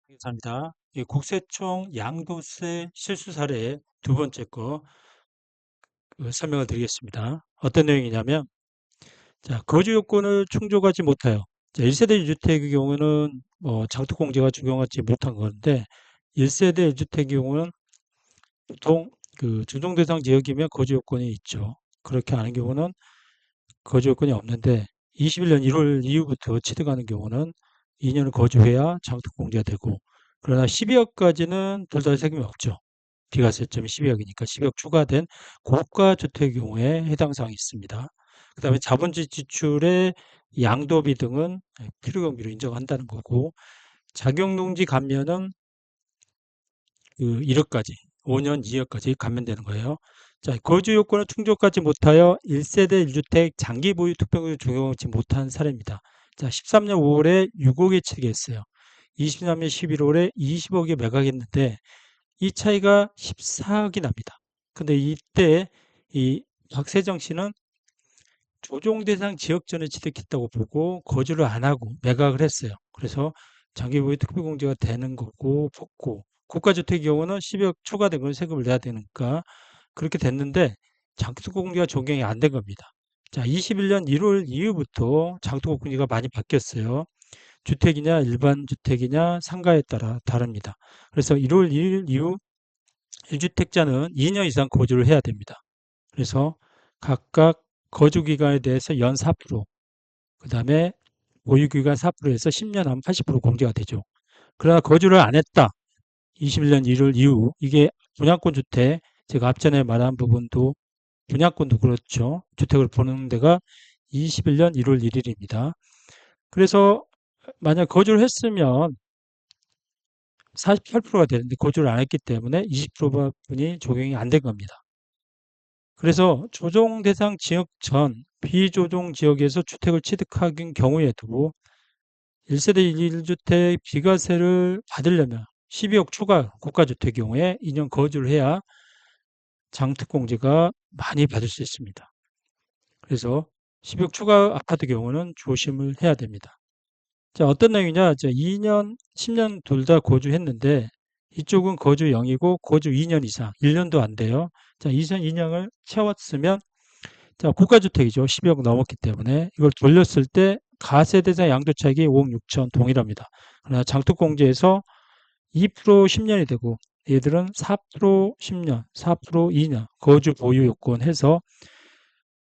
감사합니다. 이 국세청 양도세 실수 사례 두 번째 거 설명을 드리겠습니다. 어떤 내용이냐면, 자, 거주 요건을 충족하지 못하여, 자, 1세대 1주택의 경우는 장특공제가 적용하지 못한 건데, 1세대 1주택의 경우는 보통 그 준용 대상 지역이면 거주 요건이 있죠. 그렇게 하는 경우는 거주 요건이 없는데, 21년 1월 이후부터 취득하는 경우는 2년을 거주해야 장특공제가 되고, 그러나 12억까지는 별다른 세금이 없죠. 비과세점이 12억이니까 12억 추가된 고가 주택의 경우에 해당 사항이 있습니다. 그다음에 자본주의 지출의 양도비 등은 필요경비로 인정한다는 거고, 자격농지 감면은 그 1억까지, 5년 2억까지 감면되는 거예요. 자, 거주 요건을 충족하지 못하여 1세대 1주택 장기 보유 특별구역 적용하지 못한 사례입니다. 자, 13년 5월에 6억에 취득했어요. 23년 11월에 20억에 매각했는데 이 차이가 14억이 납니다. 근데 이때 이 박세정 씨는 조정 대상 지역전에 취득했다고 보고 거주를 안 하고 매각을 했어요. 그래서 장기보유 특별공제가 되는 거고 복고 고가주택의 경우는 10억 초과된 건 세금을 내야 되니까 그렇게 됐는데 장특공제가 적용이 안 된 겁니다. 자, 21년 1월 이후부터 장특공제가 많이 바뀌었어요. 주택이냐 일반 주택이냐 상가에 따라 다릅니다. 그래서 1월 1일 이후 1주택자는 2년 이상 거주를 해야 됩니다. 그래서 각각 거주 기간에 대해서 연 4%, 그 다음에 보유 기간 4%에서 10년 하면 80% 공제가 되죠. 그러나 거주를 안 했다. 21년 1월 이후 이게 분양권 주택, 제가 앞전에 말한 부분도 분양권도 그렇죠. 주택을 보는 데가 21년 1월 1일입니다. 그래서 만약 거주를 했으면 48%가 되는데 거주를 안 했기 때문에 20%분이 적용이 안 된 겁니다. 그래서 조정 대상 지역 전 비조정 지역에서 주택을 취득하는 경우에도 1세대 1주택 비과세를 받으려면 12억 초과 고가주택 경우에 2년 거주를 해야 장특공제가 많이 받을 수 있습니다. 그래서 12억 초과 아파트 경우는 조심을 해야 됩니다. 자, 어떤 내용이냐? 2년, 10년 둘 다 거주했는데 이쪽은 거주 0이고 거주 2년 이상, 1년도 안 돼요. 자, 2년을 채웠으면 자, 고가주택이죠. 12억 넘었기 때문에 이걸 돌렸을 때 가세대상 양도차익이 5억 6천 동일합니다. 그러나 장특공제에서 2% 10년이 되고 얘들은 4% 10년, 4% 2년 거주 보유 요건 해서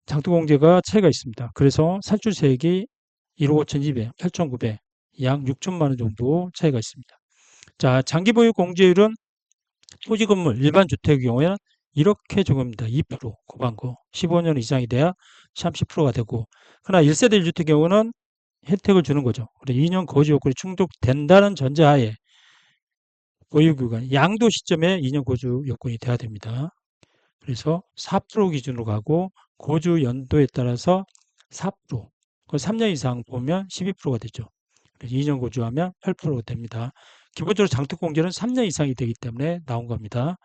장특공제가 차이가 있습니다. 그래서 살출세액이 1억 5,200, 8,900, 약 6천만 원 정도 차이가 있습니다. 자, 장기 보유 공제율은 토지 건물 일반 주택의 경우에는 이렇게 적용합니다. 2% 고반고 15년 이상이 돼야 30%가 되고 그러나 1세대 1주택의 경우는 혜택을 주는 거죠. 그래 2년 거주 요건이 충족된다는 전제하에 보유기간 양도 시점에 2년 거주 요건이 돼야 됩니다. 그래서 4% 기준으로 가고 거주 연도에 따라서 4%, 그 3년 이상 보면 12%가 되죠. 2년 거주하면 8%가 됩니다. 기본적으로 장특공제는 3년 이상이 되기 때문에 나온 겁니다.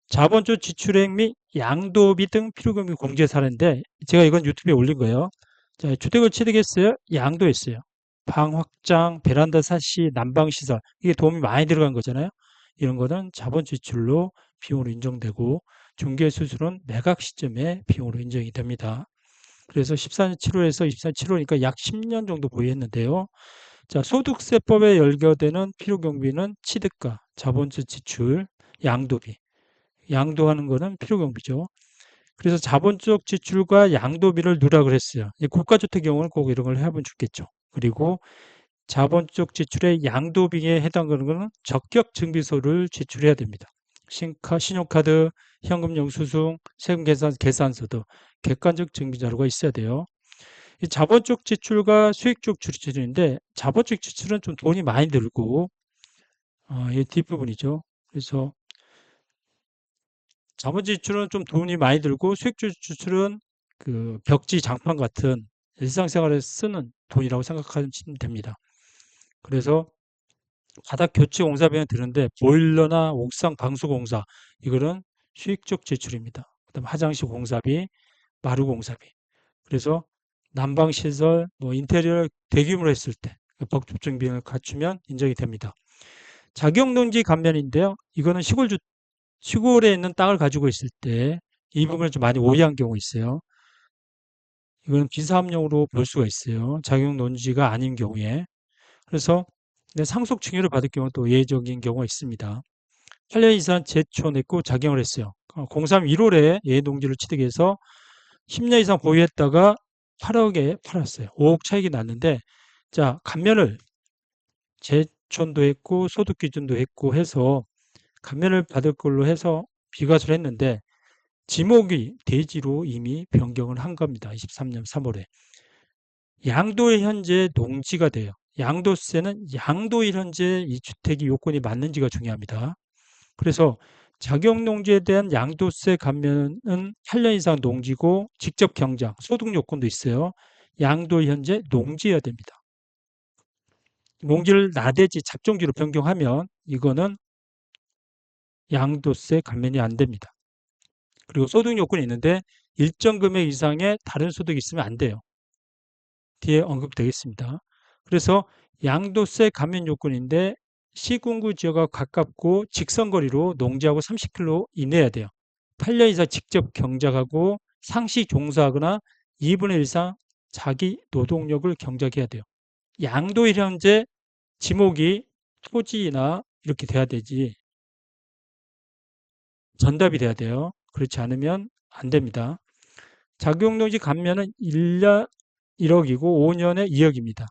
자본적 지출액 및 양도비 등 필요금이 공제 사례인데 제가 이건 유튜브에 올린 거예요. 자, 주택을 취득했어요. 양도했어요. 방 확장, 베란다 사시, 난방 시설 이게 도움이 많이 들어간 거잖아요. 이런 거는 자본 지출로 비용으로 인정되고 중개 수수료는 매각 시점에 비용으로 인정이 됩니다. 그래서 14년 7월에서 24년 7월이니까 약 10년 정도 보유했는데요. 자, 소득세법에 열거되는 필요경비는 취득가, 자본적 지출, 양도비. 양도하는 거는 필요경비죠. 그래서 자본적 지출과 양도비를 누락을 했어요. 고가주택 경우는 꼭 이런 걸 해보면 좋겠죠. 그리고 자본적 지출의 양도비에 해당하는 것은 적격 증비서를 제출해야 됩니다. 신용카드, 현금 영수증, 세금 계산서 등 객관적 증비 자료가 있어야 돼요. 이 자본적 지출과 수익적 지출인데 자본적 지출은 좀 돈이 많이 들고 이 뒷부분이죠. 그래서 자본적 지출은 좀 돈이 많이 들고 수익적 지출은 그 벽지 장판 같은 일상생활에 쓰는 돈이라고 생각하시면 됩니다. 그래서 바닥 교체 공사비는 드는데 보일러나 옥상 방수 공사 이거는 수익적 지출입니다. 그다음 화장실 공사비, 마루 공사비. 그래서 난방 시설, 뭐 인테리어 대규모로 했을 때 그 법적 증빙을 갖추면 인정이 됩니다. 자격농지 감면인데요. 이거는 시골에 있는 땅을 가지고 있을 때 이 부분을 좀 많이 오해한 경우가 있어요. 이거는 비사업용으로 볼 수가 있어요. 자격농지가 아닌 경우에. 그래서 상속 증여를 받을 경우 또 예외적인 경우가 있습니다. 8년 이상 제초냈고 작용을 했어요. 03 1월에 예농지를 취득해서 10년 이상 보유했다가 8억에 팔았어요. 5억 차익이 났는데, 자, 감면을 제촌도 했고 소득 기준도 했고 해서 감면을 받을 걸로 해서 비과세를 했는데 지목이 대지로 이미 변경을 한 겁니다. 23년 3월에. 양도의 현재 농지가 돼요. 양도세는 양도일 현재 이 주택이 요건이 맞는지가 중요합니다. 그래서 자격농지에 대한 양도세 감면은 8년 이상 농지고 직접 경작, 소득 요건도 있어요. 양도일 현재 농지여야 됩니다. 농지를 나대지 잡종지로 변경하면 이거는 양도세 감면이 안 됩니다. 그리고 소득 요건이 있는데 일정 금액 이상의 다른 소득이 있으면 안 돼요. 뒤에 언급되겠습니다. 그래서 양도세 감면 요건인데 시군구 지역과 가깝고 직선거리로 농지하고 30km 이내야 돼요. 8년 이상 직접 경작하고 상시 종사하거나 2분의 1 이상 자기 노동력을 경작해야 돼요. 양도일 현재 지목이 토지나 이렇게 돼야 되지 전답이 돼야 돼요. 그렇지 않으면 안 됩니다. 자격농지 감면은 1년 1억이고 5년에 2억입니다.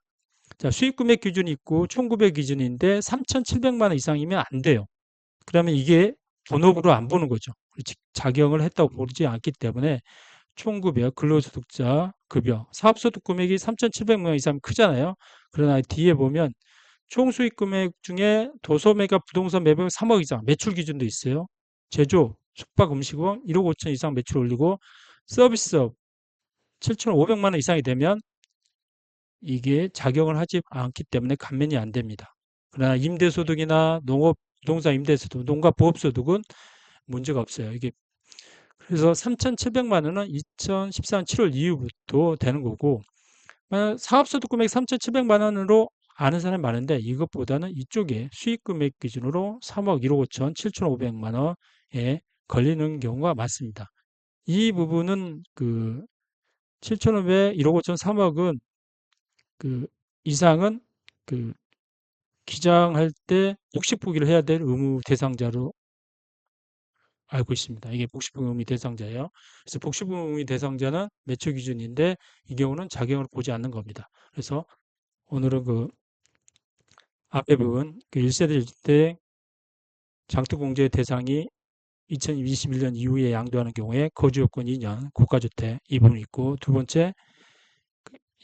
자, 수익금액 기준이 있고 총급액 기준인데 3,700만 원 이상이면 안 돼요. 그러면 이게 본업으로 안 보는 거죠. 작용을 했다고 보지 않기 때문에 총급여, 근로소득자 급여, 사업소득 금액이 3,700만 원 이상 크잖아요. 그러나 뒤에 보면 총수익 금액 중에 도소매가 부동산 매입 3억 이상 매출 기준도 있어요. 제조, 숙박, 음식업 1억 5천 이상 매출 올리고 서비스업 7,500만 원 이상이 되면 이게 작용을 하지 않기 때문에 감면이 안 됩니다. 그러나 임대소득이나 농업, 부동산 임대소득, 농가 부업소득은 문제가 없어요. 이게 그래서 3,700만 원은 2014년 7월 이후부터 되는 거고 사업소득 금액 3,700만 원으로 아는 사람이 많은데 이것보다는 이쪽에 수익 금액 기준으로 3억 1억 5천 7,500만 원에 걸리는 경우가 많습니다. 이 부분은 그 7,500, 1억 5천 3억은 그 이상은 그 기장할 때 복식부기를 해야 될 의무 대상자로 알고 있습니다. 이게 복식부기 의무 대상자예요. 그래서 복식부기 의무 대상자는 매출 기준인데 이 경우는 자격을 보지 않는 겁니다. 그래서 오늘은 그 앞에 부분 그 1세대 1주택 장투공제 대상이 2021년 이후에 양도하는 경우에 거주요건 2년 고가주택 이 부분이 있고 두 번째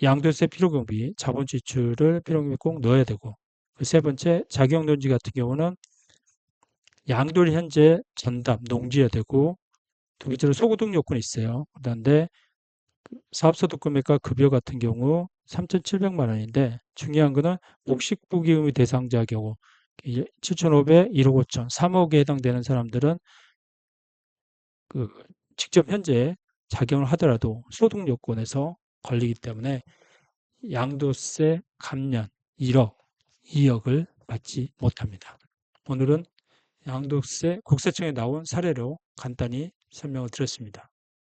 양도세 필요경비 자본 지출을 필요경비에 꼭 넣어야 되고 세 번째 자격농지 같은 경우는 양도일 현재 전담 농지여야 되고 두 번째로 소고득 요건이 있어요. 그런데 사업소득 금액과 급여 같은 경우 3,700만 원인데 중요한 거는 복식부기 의무 대상자 경우 7,500, 1억 5천, 3억에 해당되는 사람들은 그 직접 현재 작용을 하더라도 소득 요건에서 걸리기 때문에 양도세 감면 1억, 2억을 받지 못합니다. 오늘은 양도세 국세청에 나온 사례로 간단히 설명을 드렸습니다.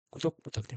구독 부탁드립니다.